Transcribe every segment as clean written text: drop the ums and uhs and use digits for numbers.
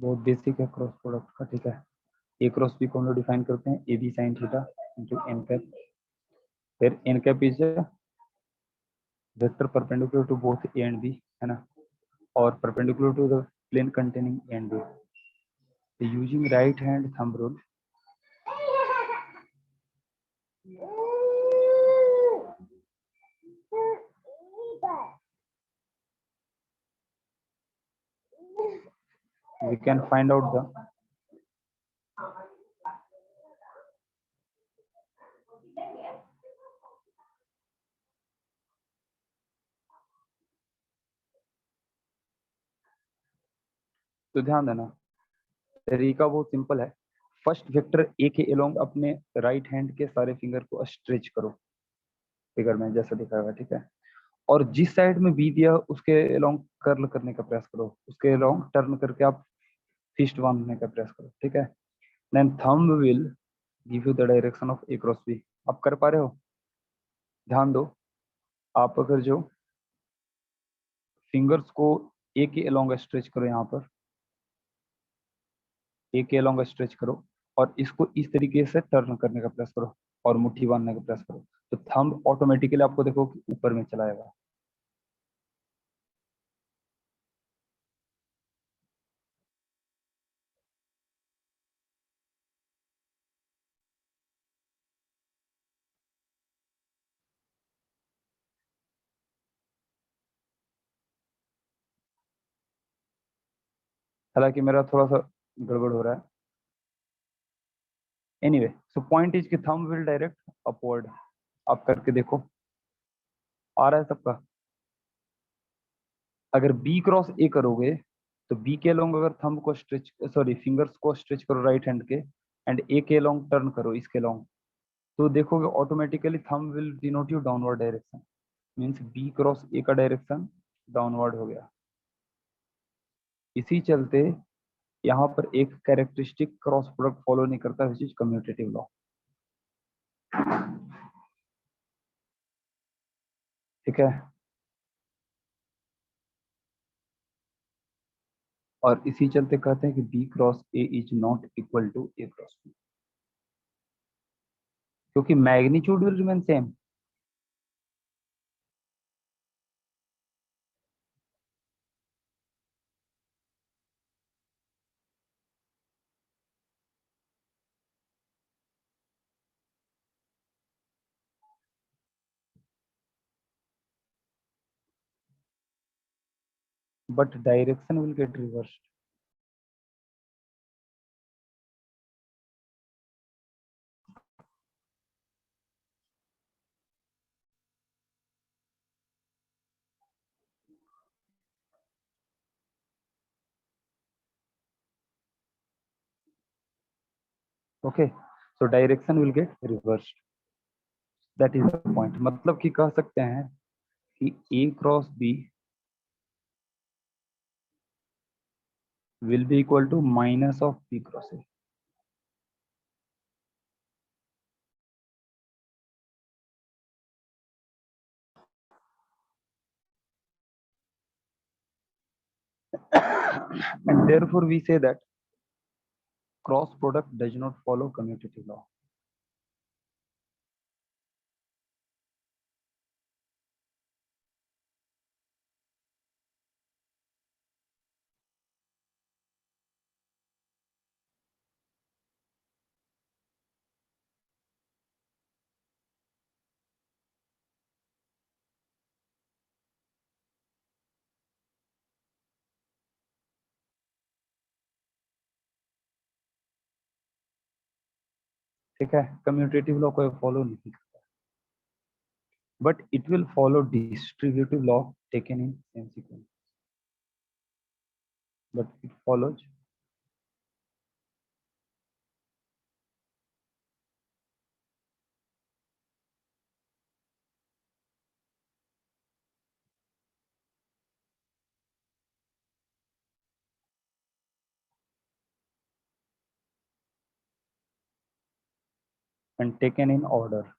बहुत बेसिक है cross product का, ठीक है। ए क्रॉस बी को हम लोग डिफाइन करते हैं A B sine theta into N cap. फिर N cap is vector perpendicular to both A and B, है ना, और perpendicular to the plane containing A and B. Using right hand thumb rule, we can find out the तो ध्यान देना तरीका बहुत simple है। फर्स्ट वेक्टर ए के अलोंग अपने राइट हैंड के सारे फिंगर को स्ट्रेच करो फिगर में जैसा दिखा हुआ है, ठीक है। और जिस साइड में बी दिया उसके अलोंग कर्ल करने का प्रयास करो, उसके अलोंग टर्न करके आप फिस्ट बांधने का प्रयास करो, ठीक है। Then thumb will give you the direction of A cross B. आप कर पा रहे हो? ध्यान दो, आप अगर जो फिंगर्स को ए के अलोंग स्ट्रेच करो, यहाँ पर ए के अलोंग स्ट्रेच करो और इसको इस तरीके से टर्न करने का प्रयास करो और मुट्ठी बांधने का प्रयास करो, तो थंब ऑटोमेटिकली आपको देखो कि ऊपर में चला जाएगा। हालांकि मेरा थोड़ा सा गड़बड़ हो रहा है। एनीवे, सो पॉइंट इज कि थंब विल डायरेक्ट अपवर्ड। आप करके देखो, आ रहा है सबका? अगर बी क्रॉस ए करोगे तो बी के अलोंग अगर थंब को स्ट्रेच, सॉरी फिंगर्स को स्ट्रेच करो राइट हैंड के, एंड ए के अलोंग टर्न करो इसके अलोंग, तो देखोगे automatically thumb will denote you downward direction. Means B cross A का डायरेक्शन डाउनवर्ड हो गया। इसी चलते यहाँ पर एक कैरेक्टरिस्टिक क्रॉस प्रोडक्ट फॉलो नहीं करता, विच इज कम्यूटेटिव लॉ, ठीक है। और इसी चलते कहते हैं कि B cross A is not equal to A cross B, क्योंकि magnitude will remain same. But direction will get reversed. Okay, so direction will get reversed, that is the point. मतलब कि कह सकते हैं कि A cross B will be equal to minus of b cross a. And therefore we say that cross product does not follow commutative law. ठीक है, commutative law को follow नहीं करता, but it will follow distributive law taken in same sequence, but it follows and taken in order.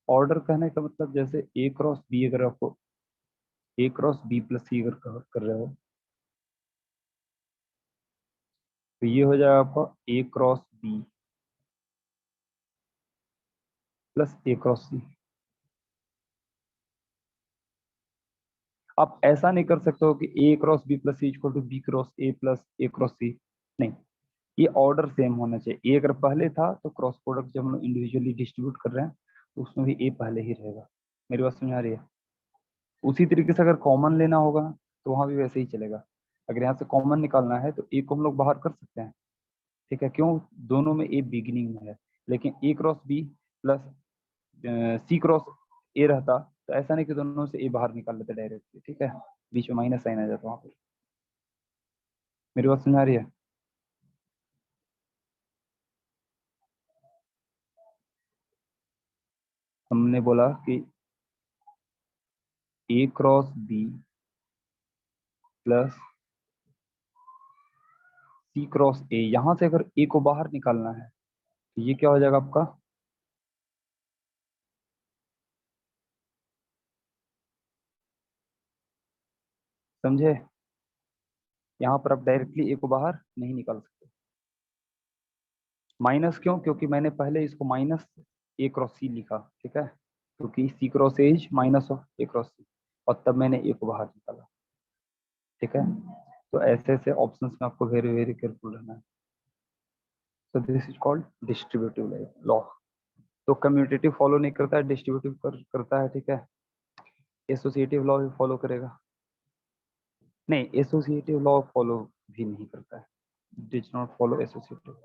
Order कहने का मतलब जैसे A cross B, अगर आपको A cross B plus C अगर कर रहे हो तो ये हो जाएगा आपका A cross B plus A cross C. आप ऐसा नहीं कर सकते हो कि A cross B plus C equal to B cross A plus A cross सी। नहीं, ये ऑर्डर सेम होना चाहिए। ए अगर पहले था तो क्रॉस प्रोडक्ट जब हम लोग इंडिविजुअली डिस्ट्रीब्यूट कर रहे हैं तो उसमें भी ए पहले ही रहेगा। मेरी बात समझ आ रही है? उसी तरीके से अगर कॉमन लेना होगा तो वहां भी वैसे ही चलेगा। अगर यहाँ से कॉमन निकालना है तो ए को हम लोग बाहर कर सकते हैं। ठीक है, क्यों? दोनों में ए बिगिनिंग में है। लेकिन A cross B plus C cross A रहता तो ऐसा नहीं कि दोनों से ए बाहर निकाल लेते डायरेक्टली। ठीक है, बीच में माइनस साइन आ जाता वहां पर। मेरी बात समझ आ रही है? हमने बोला कि A cross B plus C cross A, यहां से अगर ए को बाहर निकालना है तो ये क्या हो जाएगा आपका? समझे? यहाँ पर आप डायरेक्टली ए को बाहर नहीं निकाल सकते। माइनस क्यों? क्योंकि मैंने पहले इसको माइनस ए क्रॉस सी लिखा। ठीक है, क्योंकि C cross A is minus of A cross C, और तब मैंने ए को बाहर निकाला। ठीक है, तो ऐसे ऐसे ऑप्शंस में आपको वेरी वेरी केयरफुल रहना है। सो this is called distributive law. तो कम्यूटेटिव फॉलो नहीं करता है, डिस्ट्रीब्यूटिव करता है। ठीक है, एसोसिएटिव लॉ भी फॉलो करेगा। नहीं, एसोसिएटिव लॉ फॉलो भी नहीं करता है। डिज नॉट फॉलो एसोसिएटिव।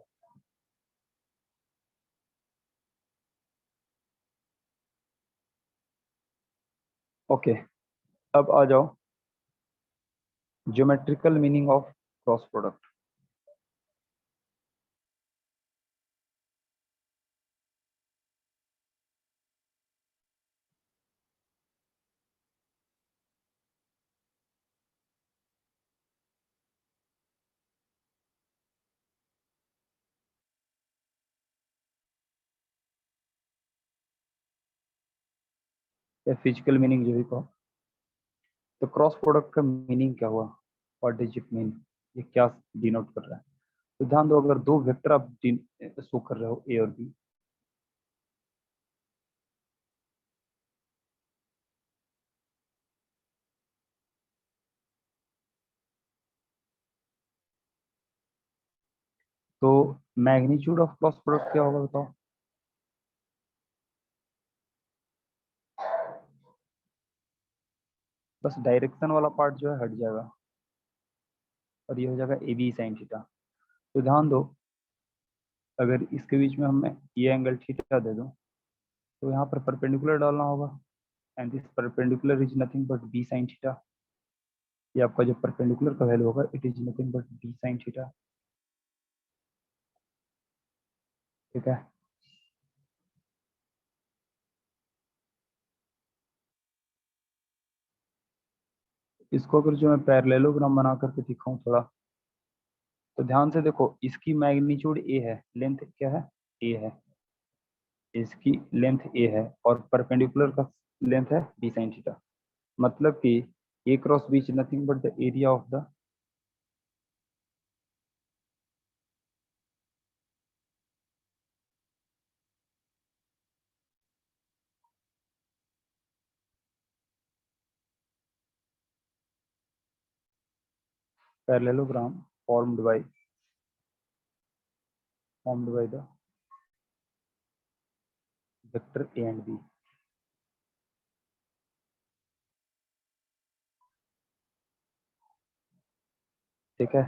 ओके, अब आ जाओ geometrical meaning of cross product. या फिजिकल मीनिंग जो भी कहो, तो क्रॉस प्रोडक्ट का मीनिंग क्या हुआ? What does it mean? ये क्या डिनोट कर रहा है? तो ध्यान दो, अगर दो वेक्टर आप शो कर रहे हो ए और बी, तो मैग्नीट्यूड ऑफ क्रॉस प्रोडक्ट क्या होगा बताओ? बस डायरेक्शन वाला पार्ट जो है हट जाएगा और ये हो जाएगा ए बी साइन थीटा। तो ध्यान दो, अगर इसके बीच में हमें ये एंगल थीटा दे दूं तो यहाँ पर परपेंडिकुलर डालना होगा, and this perpendicular is nothing but B sine theta. ये आपका जो परपेंडिकुलर का वैल्यू होगा, it is nothing but B sine theta. ठीक है, इसको अगर जो मैं पैरेललोग्राम बना करके दिखाऊं थोड़ा, तो ध्यान से देखो, इसकी मैग्नीट्यूड ए है, लेंथ क्या है? ए है। इसकी लेंथ ए है और परपेंडिकुलर का लेंथ है बी साइन थीटा। मतलब कि A cross B is nothing but the area of the parallelogram formed by the vector a and b। ठीक है,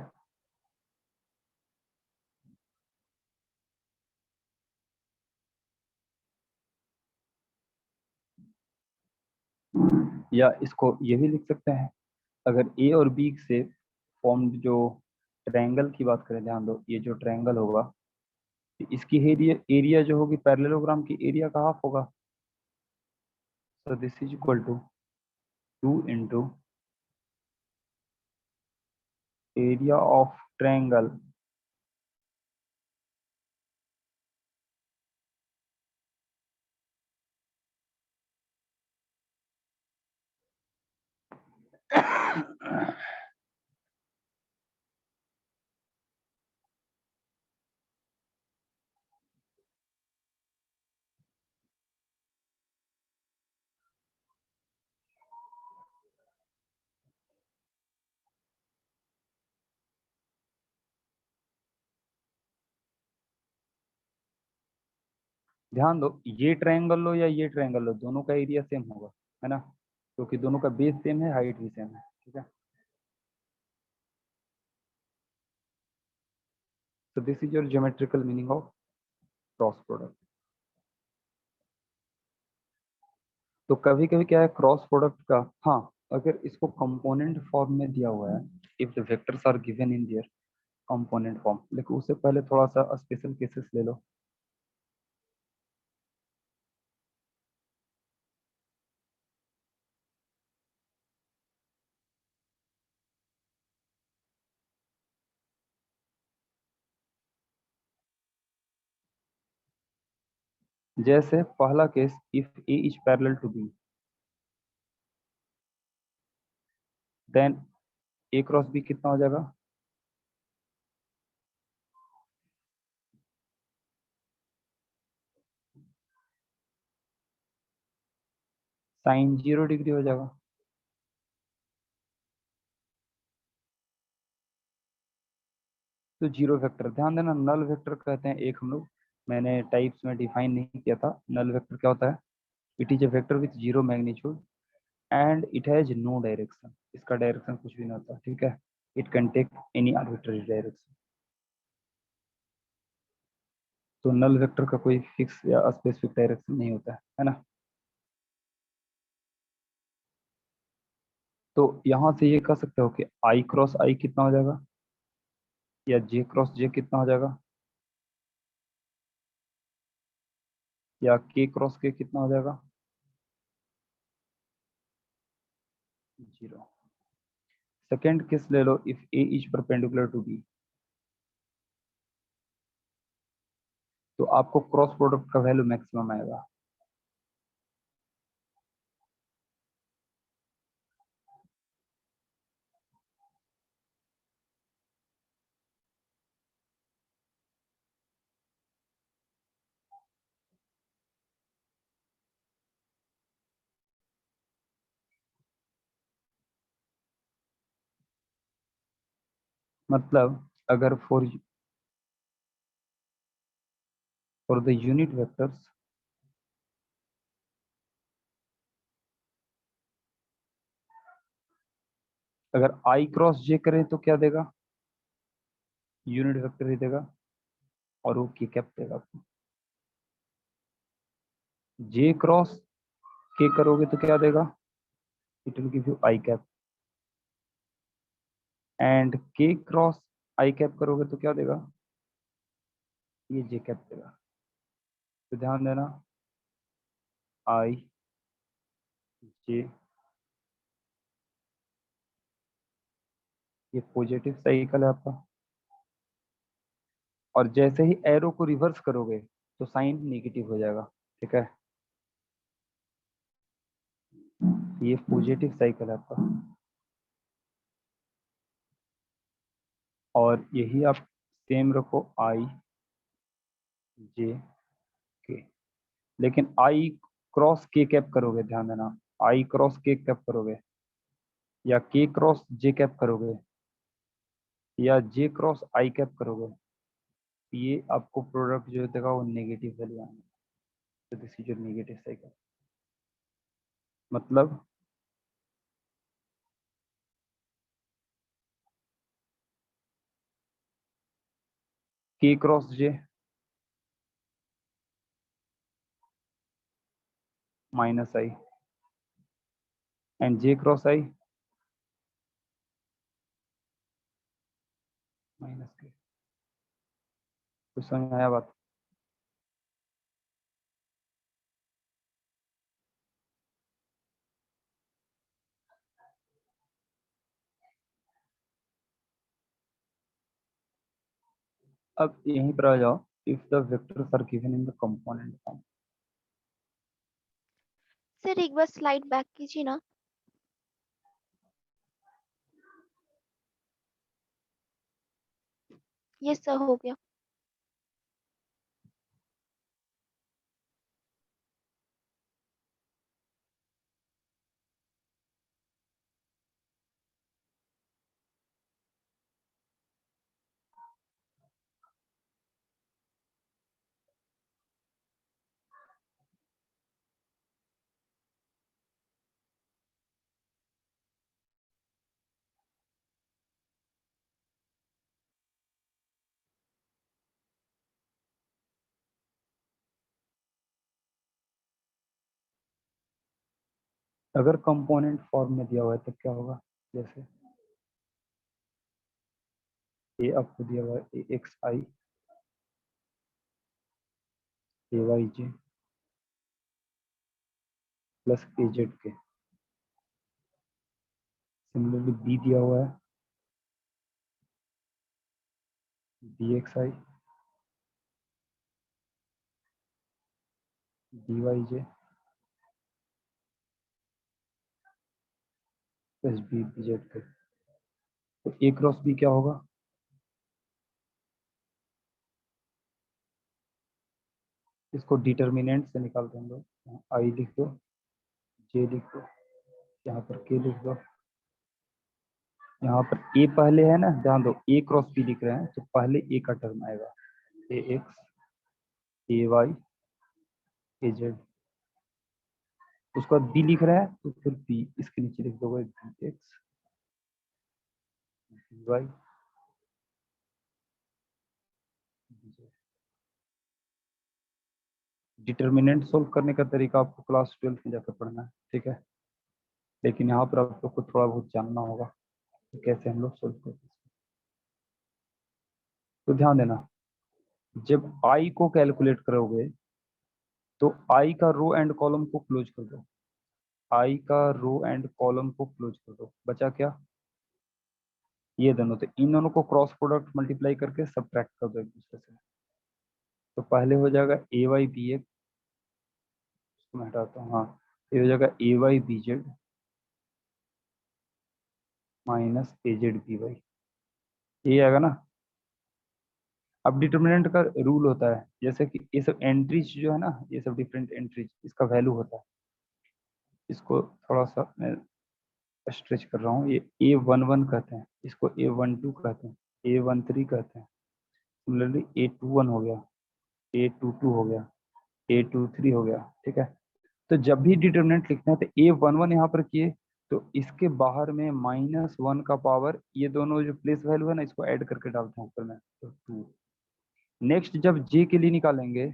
या इसको ये भी लिख सकते हैं, अगर ए और बी से फॉर्म्ड जो ट्रायंगल की बात करें, ध्यान दो, ये जो ट्रायंगल होगा, तो इसकी एरिया एरिया जो होगी पैरेललोग्राम की एरिया का हाफ होगा। So this is equal to 2 into area of triangle ध्यान दो, ये ट्रायंगल लो या ये ट्रायंगल लो, दोनों का एरिया सेम होगा, है ना, क्योंकि दोनों का बेस सेम है, हाइट भी सेम है, ठीक है। So this is your geometrical meaning of cross product. तो कभी कभी क्या है क्रॉस प्रोडक्ट का, हाँ, अगर इसको कंपोनेंट फॉर्म में दिया हुआ है, if the vectors are given in their component form, लेकिन उससे पहले थोड़ा सा स्पेशल केसेस ले लो। जैसे पहला case, if A is parallel to B, then A cross B कितना हो जाएगा, साइन 0 डिग्री हो जाएगा। तो जीरो वेक्टर, ध्यान देना, नल वेक्टर कहते हैं एक हम लोग, मैंने टाइप्स में डिफाइन नहीं किया था। नल वेक्टर क्या होता है, it is a vector with zero magnitude and it has no direction, इसका डायरेक्शन कुछ भी नहीं होता, ठीक है। It can take any arbitrary direction. तो नल वेक्टर का कोई फिक्स या स्पेसिफिक डायरेक्शन नहीं होता है ना। तो यहाँ से ये कह सकते हो कि आई क्रॉस आई कितना हो जाएगा, या जे क्रॉस जे कितना हो जाएगा, या के क्रॉस के कितना हो जाएगा, 0। सेकेंड केस ले लो, if A is perpendicular to B, तो आपको क्रॉस प्रोडक्ट का वैल्यू मैक्सिमम आएगा। मतलब अगर फॉर द यूनिट वेक्टर्स, अगर आई क्रॉस जे करें तो क्या देगा, यूनिट वेक्टर ही देगा, और वो की कैप देगा आपको। जे क्रॉस के करोगे तो क्या देगा, it will give you I cap, and के क्रॉस आई कैप करोगे तो क्या देगा, ये जे कैप देगा। तो ध्यान देना, आई जे, ये पॉजिटिव साइकिल है आपका, और जैसे ही एरो को रिवर्स करोगे तो साइन नेगेटिव हो जाएगा, ठीक है। ये पॉजिटिव साइकिल है आपका, और यही आप सेम रखो आई जे के, लेकिन आई क्रॉस के कैप करोगे, ध्यान देना, आई क्रॉस के कैप करोगे, या के क्रॉस जे कैप करोगे, या जे क्रॉस आई कैप करोगे, ये आपको प्रोडक्ट जो देगा वो नेगेटिव वैल्यू आएगा। तो this is your negative cycle. मतलब के cross J minus I, and J cross I minus के। तो समझ में आया बात। अब यहीं पर आ जाओ, if the vectors are given in the component form. Sir एक बार स्लाइड बैक कीजिए ना। ये सर हो गया। अगर कंपोनेंट फॉर्म में दिया हुआ है तब क्या होगा, जैसे ए आपको दिया हुआ है A X I A Y J plus A Z K. Similarly B दिया हुआ है B X I D Y J plus B B Z K. तो ए क्रॉस बी क्या होगा, इसको डिटर्मिनेंट से निकाल देंगे। आई लिख दो, जे लिख दो, यहाँ पर के लिख दो, यहाँ पर ए पहले है ना, ध्यान दो ए क्रॉस बी लिख रहे हैं तो पहले ए का टर्म आएगा ए एक्स ए वाई ए जेड। उसके बाद बी लिख रहा है तो फिर बी इसके नीचे लिख दोगे B X B Y B Z. Determinant solve करने का तरीका आपको क्लास 12 में जाकर पढ़ना है, ठीक है। लेकिन यहाँ पर आप लोग को थोड़ा बहुत जानना होगा कि कैसे हम लोग सोल्व करते हैं। तो ध्यान देना, जब आई को कैलकुलेट करोगे तो आई का रो एंड कॉलम को क्लोज कर दो, आई का रो एंड कॉलम को क्लोज कर दो, बचा क्या, ये दोनों। तो इन दोनों को क्रॉस प्रोडक्ट मल्टीप्लाई करके सब्ट्रैक्ट कर दो एक दूसरे से। तो पहले हो जाएगा ए वाई बी एक्स, मैं हटाता हूँ, हाँ ये हो जाएगा ए वाई बी जेड माइनस ए जेड बी वाई, ये आएगा ना। अब डिटर्मिनेंट का रूल होता है, जैसे कि ये सब एंट्रीज जो है ना, ये सब डिफरेंट एंट्रीज, इसका वैल्यू होता है। इसको थोड़ा सा मैं स्ट्रेच कर रहा हूँ, ये A11 कहते हैं, इसको A12 कहते हैं, A13 कहते हैं। सिमिलरली A21 हो गया, A22 हो गया, A23 हो गया, ठीक है। तो जब भी डिटर्मिनेंट लिखना है तो A11 यहाँ पर किए तो इसके बाहर में -1 का पावर, ये दोनों जो प्लेस वैल्यू है ना, इसको ऐड करके डालते हैं ऊपर में तो 2। नेक्स्ट जब जे के लिए निकालेंगे,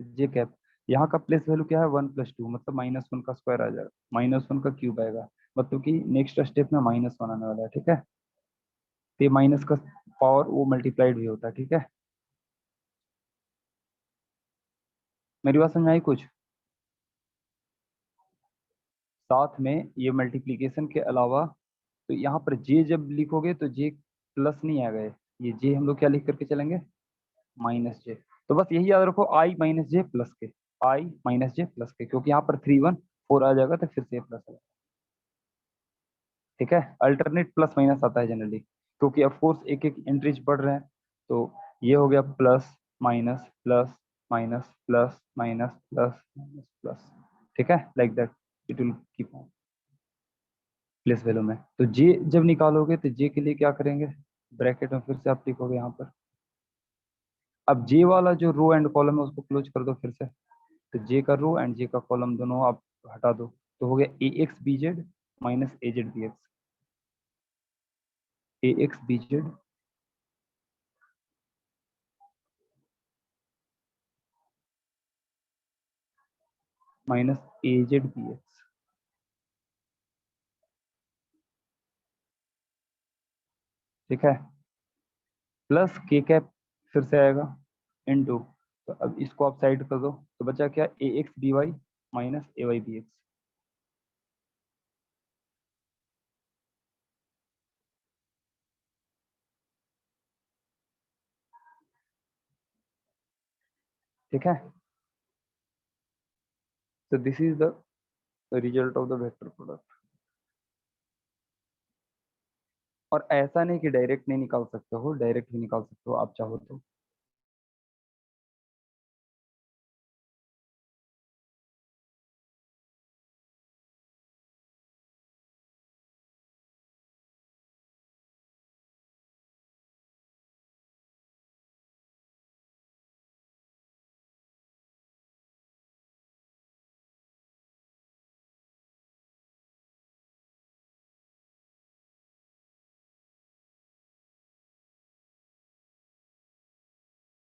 जे कैप, यहाँ का प्लेस वैल्यू क्या है 1+2, मतलब -1 का स्क्वायर आ जाएगा, -1 का क्यूब आएगा, मतलब कि नेक्स्ट स्टेप में -1 आने वाला है, ठीक है। तो ये माइनस का पावर वो मल्टीप्लाइड भी होता है, ठीक है। मेरी बात समझ में आई कुछ। साथ में ये मल्टीप्लीकेशन के अलावा, तो यहाँ पर जे जब लिखोगे तो जे प्लस नहीं आएगा, ये जे हम लोग क्या लिख करके चलेंगे, -j। तो बस यही याद रखो, आई माइनस जे प्लस के, आई माइनस जे प्लस के, क्योंकि यहाँ पर 3 1 4 आ जाएगा तो फिर से प्लस आएगा, ठीक है। अल्टरनेट प्लस माइनस आता है जनरली, क्योंकि ऑफ कोर्स एक एक एंट्रीज बढ़ रहे हैं। तो ये हो गया plus minus plus minus plus minus plus minus plus, ठीक है, like that it will keep on place value में। तो जे जब निकालोगे तो जे के लिए क्या करेंगे, ब्रैकेट में फिर से आप लिखोगे यहाँ पर। अब जे वाला जो रो एंड कॉलम है उसको क्लोज कर दो फिर से, तो जे का रो एंड जे का कॉलम दोनों आप हटा दो, तो हो गया ए एक्स बी जेड माइनस ए जेड बी एक्स, ए एक्स बी जेड माइनस ए जेड बी एक्स, ठीक है, प्लस के कैप फिर से आएगा इनटू, तो अब इसको आप साइड कर दो, तो बचा क्या, ए एक्स बी वाई माइनस ए वाई बी एक्स, ठीक है। तो this is the result of the vector product. और ऐसा नहीं कि डायरेक्ट नहीं निकाल सकते हो, डायरेक्ट भी निकाल सकते हो आप चाहो तो।